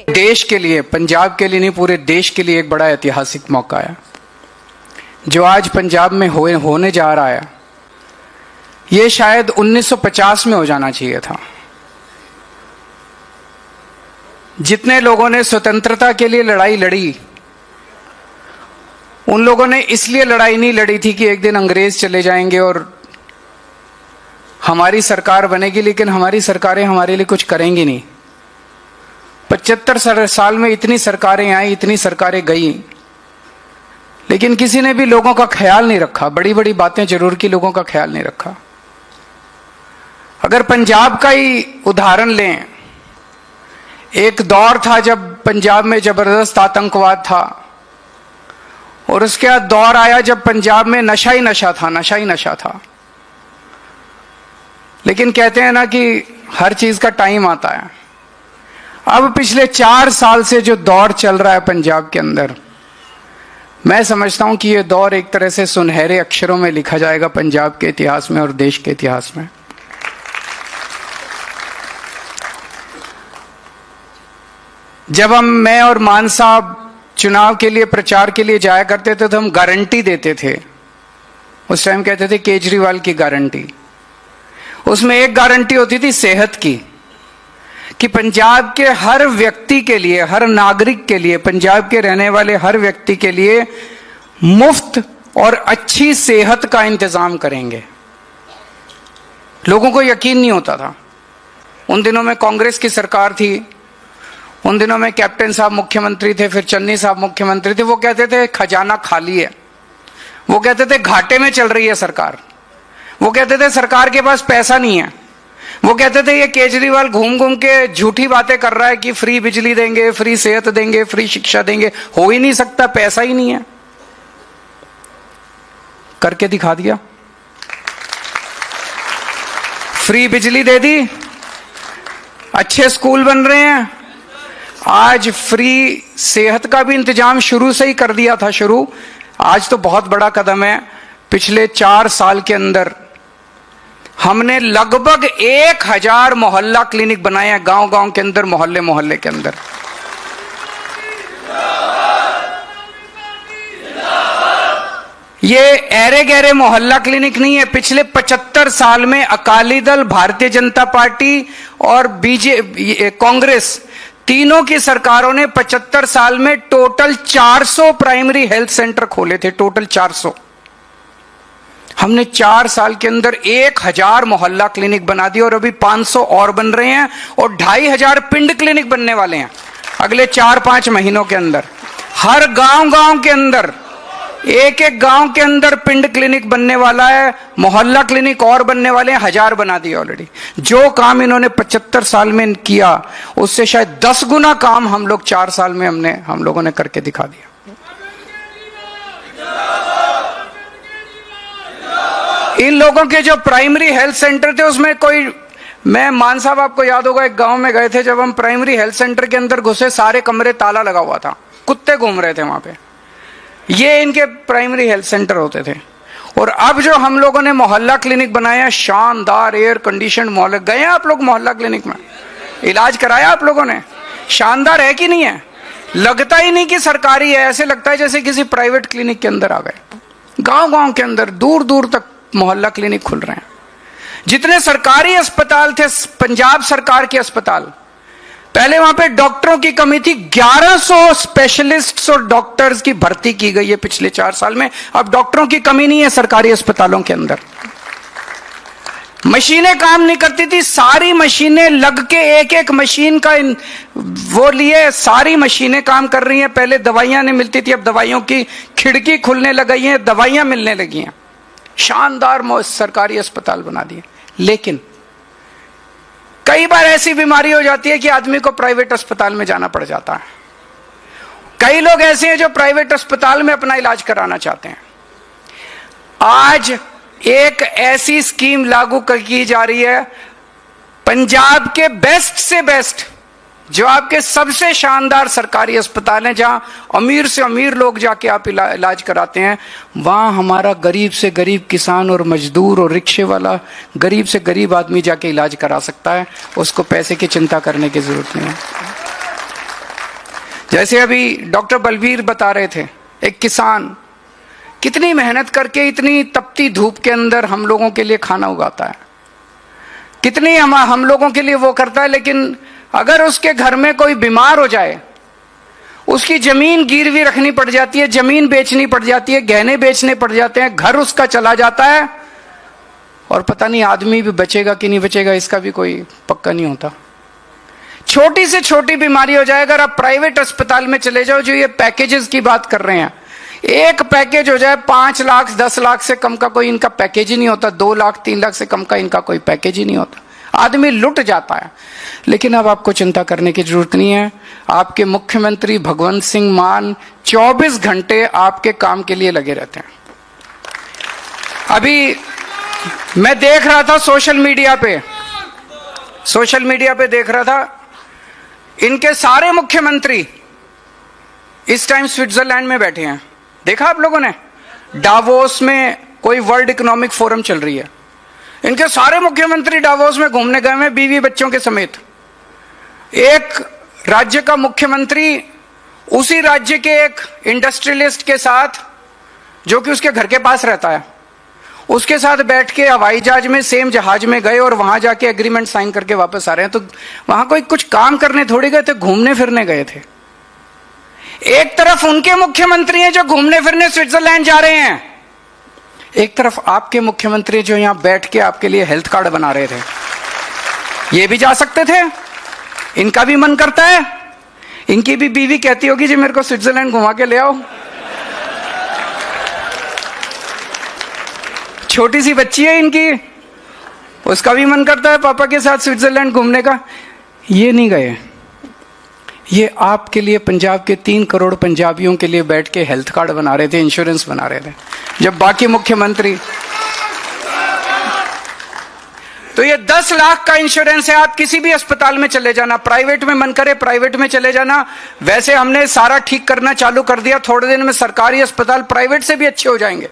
देश के लिए, पंजाब के लिए नहीं, पूरे देश के लिए एक बड़ा ऐतिहासिक मौका है जो आज पंजाब में होने जा रहा है। ये शायद 1950 में हो जाना चाहिए था। जितने लोगों ने स्वतंत्रता के लिए लड़ाई लड़ी, उन लोगों ने इसलिए लड़ाई नहीं लड़ी थी कि एक दिन अंग्रेज चले जाएंगे और हमारी सरकार बनेगी, लेकिन हमारी सरकारें हमारे लिए कुछ करेंगी नहीं। 75 साल में इतनी सरकारें आई, इतनी सरकारें गई, लेकिन किसी ने भी लोगों का ख्याल नहीं रखा। बड़ी बड़ी बातें जरूर की, लोगों का ख्याल नहीं रखा। अगर पंजाब का ही उदाहरण लें, एक दौर था जब पंजाब में जबरदस्त आतंकवाद था, और उसके बाद दौर आया जब पंजाब में नशा ही नशा था, नशा ही नशा था। लेकिन कहते हैं ना कि हर चीज का टाइम आता है। अब पिछले 4 साल से जो दौर चल रहा है पंजाब के अंदर, मैं समझता हूं कि यह दौर एक तरह से सुनहरे अक्षरों में लिखा जाएगा पंजाब के इतिहास में और देश के इतिहास में। जब मैं और मान साहब चुनाव के लिए, प्रचार के लिए जाया करते थे तो हम गारंटी देते थे। उस टाइम कहते थे केजरीवाल की गारंटी। उसमें एक गारंटी होती थी सेहत की, कि पंजाब के हर व्यक्ति के लिए, हर नागरिक के लिए, पंजाब के रहने वाले हर व्यक्ति के लिए मुफ्त और अच्छी सेहत का इंतजाम करेंगे। लोगों को यकीन नहीं होता था। उन दिनों में कांग्रेस की सरकार थी, उन दिनों में कैप्टन साहब मुख्यमंत्री थे, फिर चन्नी साहब मुख्यमंत्री थे। वो कहते थे खजाना खाली है, वो कहते थे घाटे में चल रही है सरकार, वो कहते थे सरकार के पास पैसा नहीं है, वो कहते थे ये केजरीवाल घूम घूम के झूठी बातें कर रहा है कि फ्री बिजली देंगे, फ्री सेहत देंगे, फ्री शिक्षा देंगे। हो ही नहीं सकता, पैसा ही नहीं है। करके दिखा दिया। फ्री बिजली दे दी, अच्छे स्कूल बन रहे हैं, आज फ्री सेहत का भी इंतजाम शुरू से ही कर दिया था। आज तो बहुत बड़ा कदम है। पिछले 4 साल के अंदर हमने लगभग 1000 मोहल्ला क्लिनिक बनाए हैं, गांव गांव के अंदर, मोहल्ले मोहल्ले के अंदर। ये ऐरे गहरे मोहल्ला क्लिनिक नहीं है। पिछले 75 साल में अकाली दल, भारतीय जनता पार्टी और कांग्रेस, तीनों की सरकारों ने 75 साल में टोटल 400 प्राइमरी हेल्थ सेंटर खोले थे, टोटल 400। हमने 4 साल के अंदर 1000 मोहल्ला क्लिनिक बना दिया और अभी 500 और बन रहे हैं, और 2500 पिंड क्लिनिक बनने वाले हैं अगले 4-5 महीनों के अंदर। हर गांव गांव के अंदर, एक एक गांव के अंदर पिंड क्लिनिक बनने वाला है, मोहल्ला क्लिनिक और बनने वाले हैं। 1000 बना दिए ऑलरेडी। जो काम इन्होंने 75 साल में किया, उससे शायद 10 गुना काम हम लोग 4 साल में हम लोगों ने करके दिखा दिया। इन लोगों के जो प्राइमरी हेल्थ सेंटर थे, उसमें कोई, मैं, मान साहब आपको याद होगा, एक गांव में गए थे, जब हम प्राइमरी हेल्थ सेंटर के अंदर घुसे, सारे कमरे ताला लगा हुआ था, कुत्ते घूम रहे थे वहां पे। ये इनके प्राइमरी हेल्थ सेंटर होते थे। और अब जो हम लोगों ने मोहल्ला क्लिनिक बनाया, शानदार एयर कंडीशन मोहल्ला। गए आप लोग मोहल्ला क्लिनिक में? इलाज कराया आप लोगों ने? शानदार है कि नहीं है? लगता ही नहीं कि सरकारी है, ऐसे लगता है जैसे किसी प्राइवेट क्लिनिक के अंदर आ गए। गांव गांव के अंदर, दूर दूर तक मोहल्ला क्लिनिक खुल रहे हैं। जितने सरकारी अस्पताल थे, पंजाब सरकार के अस्पताल, पहले वहां पे डॉक्टरों की कमी थी। 1100 स्पेशलिस्ट्स और डॉक्टर्स की भर्ती की गई है पिछले 4 साल में। अब डॉक्टरों की कमी नहीं है सरकारी अस्पतालों के अंदर। मशीनें काम नहीं करती थी, सारी मशीनें लग के, एक एक मशीन का वो लिए, सारी मशीनें काम कर रही हैं। पहले दवाइयां नहीं मिलती थी, अब दवाइयों की खिड़की खुलने लग गई है, दवाइयां मिलने लगी हैं। शानदार सरकारी अस्पताल बना दिए। लेकिन कई बार ऐसी बीमारी हो जाती है कि आदमी को प्राइवेट अस्पताल में जाना पड़ जाता है। कई लोग ऐसे हैं जो प्राइवेट अस्पताल में अपना इलाज कराना चाहते हैं। आज एक ऐसी स्कीम लागू की जा रही है, पंजाब के बेस्ट से बेस्ट, जो आपके सबसे शानदार सरकारी अस्पताल हैं, जहां अमीर से अमीर लोग जाके आप इलाज कराते हैं, वहां हमारा गरीब से गरीब किसान और मजदूर और रिक्शे वाला, गरीब से गरीब आदमी जाके इलाज करा सकता है। उसको पैसे की चिंता करने की जरूरत नहीं है। जैसे अभी डॉक्टर बलबीर बता रहे थे, एक किसान कितनी मेहनत करके इतनी तपती धूप के अंदर हम लोगों के लिए खाना उगाता है, कितनी हम लोगों के लिए वो करता है, लेकिन अगर उसके घर में कोई बीमार हो जाए, उसकी जमीन गिरवी रखनी पड़ जाती है, जमीन बेचनी पड़ जाती है, गहने बेचने पड़ जाते हैं, घर उसका चला जाता है, और पता नहीं आदमी भी बचेगा कि नहीं बचेगा इसका भी कोई पक्का नहीं होता। छोटी से छोटी बीमारी हो जाए, अगर आप प्राइवेट अस्पताल में चले जाओ, जो ये पैकेजेस की बात कर रहे हैं, एक पैकेज हो जाए 5 लाख 10 लाख से कम का कोई इनका पैकेज ही नहीं होता, 2 लाख 3 लाख से कम का इनका कोई पैकेज ही नहीं होता, आदमी लुट जाता है। लेकिन अब आपको चिंता करने की जरूरत नहीं है, आपके मुख्यमंत्री भगवंत सिंह मान 24 घंटे आपके काम के लिए लगे रहते हैं। अभी मैं देख रहा था सोशल मीडिया पे देख रहा था, इनके सारे मुख्यमंत्री इस टाइम स्विट्जरलैंड में बैठे हैं। देखा आप लोगों ने, डावोस में कोई वर्ल्ड इकोनॉमिक फोरम चल रही है, इनके सारे मुख्यमंत्री डावोस में घूमने गए हैं बीवी बच्चों के समेत। एक राज्य का मुख्यमंत्री उसी राज्य के एक इंडस्ट्रियलिस्ट के साथ, जो कि उसके घर के पास रहता है, उसके साथ बैठ के हवाई जहाज में, सेम जहाज में गए और वहां जाके एग्रीमेंट साइन करके वापस आ रहे हैं। तो वहां कोई कुछ काम करने थोड़ी गए थे, घूमने फिरने गए थे। एक तरफ उनके मुख्यमंत्री हैं जो घूमने फिरने स्विट्जरलैंड जा रहे हैं, एक तरफ आपके मुख्यमंत्री जो यहां बैठ के आपके लिए हेल्थ कार्ड बना रहे थे। ये भी जा सकते थे, इनका भी मन करता है, इनकी भी बीवी कहती होगी जी मेरे को स्विट्जरलैंड घुमा के ले आओ, छोटी सी बच्ची है इनकी, उसका भी मन करता है पापा के साथ स्विट्जरलैंड घूमने का। ये नहीं गए, ये आपके लिए, पंजाब के 3 करोड़ पंजाबियों के लिए बैठ के हेल्थ कार्ड बना रहे थे, इंश्योरेंस बना रहे थे, जब बाकी मुख्यमंत्री। तो ये 10 लाख का इंश्योरेंस है, आप किसी भी अस्पताल में चले जाना, प्राइवेट में मन करे प्राइवेट में चले जाना। वैसे हमने सारा ठीक करना चालू कर दिया, थोड़े दिन में सरकारी अस्पताल प्राइवेट से भी अच्छे हो जाएंगे।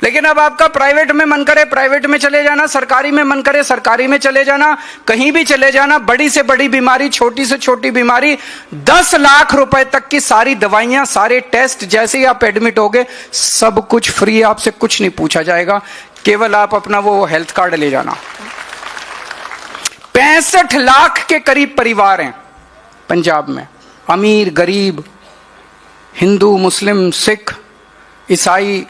लेकिन अब आपका प्राइवेट में मन करे प्राइवेट में चले जाना, सरकारी में मन करे सरकारी में चले जाना, कहीं भी चले जाना, बड़ी से बड़ी बीमारी, छोटी से छोटी बीमारी, 10 लाख रुपए तक की सारी दवाइयां, सारे टेस्ट, जैसे ही आप एडमिट होगे सब कुछ फ्री, आपसे कुछ नहीं पूछा जाएगा, केवल आप अपना वो हेल्थ कार्ड ले जाना। 65 लाख के करीब परिवार हैं पंजाब में, अमीर गरीब, हिंदू मुस्लिम सिख ईसाई,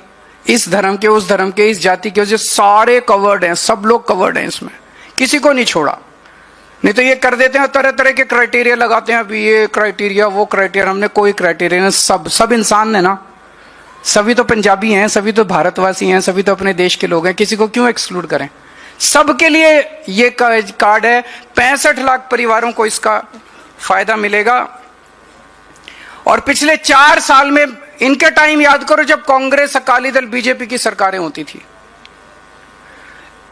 इस धर्म के उस धर्म के, इस जाति के, सारे कवर्ड हैं, सब लोग कवर्ड हैं इसमें, किसी को नहीं छोड़ा। नहीं तो ये कर देते हैं, तरह तरह के क्राइटेरिया लगाते हैं, अभी ये क्राइटेरिया वो क्राइटेरिया, हमने कोई क्राइटेरिया नहीं, सब इंसान है ना, सभी तो पंजाबी हैं, सभी तो भारतवासी हैं, सभी तो अपने देश के लोग हैं, किसी को क्यों एक्सक्लूड करें। सबके लिए ये कार्ड है, 65 लाख परिवारों को इसका फायदा मिलेगा। और पिछले 4 साल में, इनके टाइम याद करो जब कांग्रेस, अकाली दल, बीजेपी की सरकारें होती थी,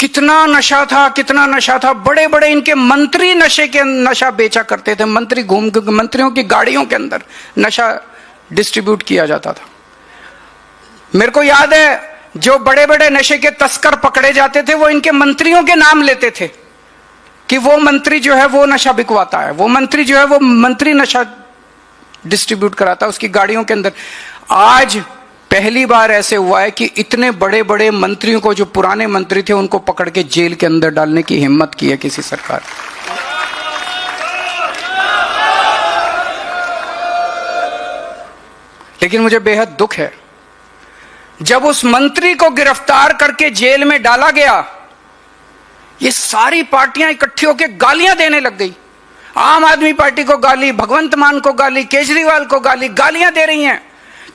कितना नशा था, कितना नशा था। बड़े बड़े इनके मंत्री नशा बेचा करते थे, मंत्रियों की गाड़ियों के अंदर नशा डिस्ट्रीब्यूट किया जाता था। मेरे को याद है जो बड़े बड़े नशे के तस्कर पकड़े जाते थे, वो इनके मंत्रियों के नाम लेते थे कि वो मंत्री जो है वो नशा बिकवाता है, वो मंत्री जो है वो मंत्री नशा डिस्ट्रीब्यूट कराता है उसकी गाड़ियों के अंदर। आज पहली बार ऐसे हुआ है कि इतने बड़े बड़े मंत्रियों को, जो पुराने मंत्री थे, उनको पकड़ के जेल के अंदर डालने की हिम्मत की है किसी सरकार। लेकिन मुझे बेहद दुख है, जब उस मंत्री को गिरफ्तार करके जेल में डाला गया, ये सारी पार्टियां इकट्ठी होकर गालियां देने लग गई। आम आदमी पार्टी को गाली, भगवंत मान को गाली, केजरीवाल को गाली, गालियां दे रही हैं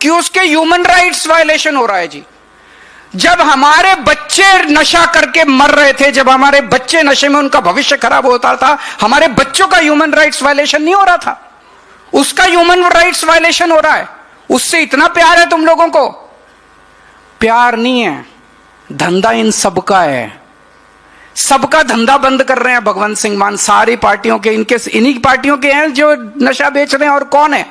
कि उसके ह्यूमन राइट्स वायलेशन हो रहा है जी। जब हमारे बच्चे नशा करके मर रहे थे, जब हमारे बच्चे नशे में उनका भविष्य खराब होता था, हमारे बच्चों का ह्यूमन राइट्स वायलेशन नहीं हो रहा था, उसका ह्यूमन राइट्स वायलेशन हो रहा है। उससे इतना प्यार है तुम लोगों को? प्यार नहीं है, धंधा इन सबका है, सबका धंधा बंद कर रहे हैं भगवंत सिंह मान, सारी पार्टियों के, इन्हीं पार्टियों के हैं जो नशा बेच रहे हैं। और कौन है?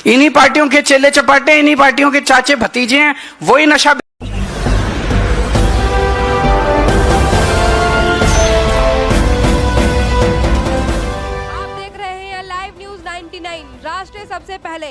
इन्हीं पार्टियों के चेले चपाटे, इन्हीं पार्टियों के चाचे भतीजे हैं, वही नशा। आप देख रहे हैं लाइव न्यूज 99, राष्ट्र सबसे पहले।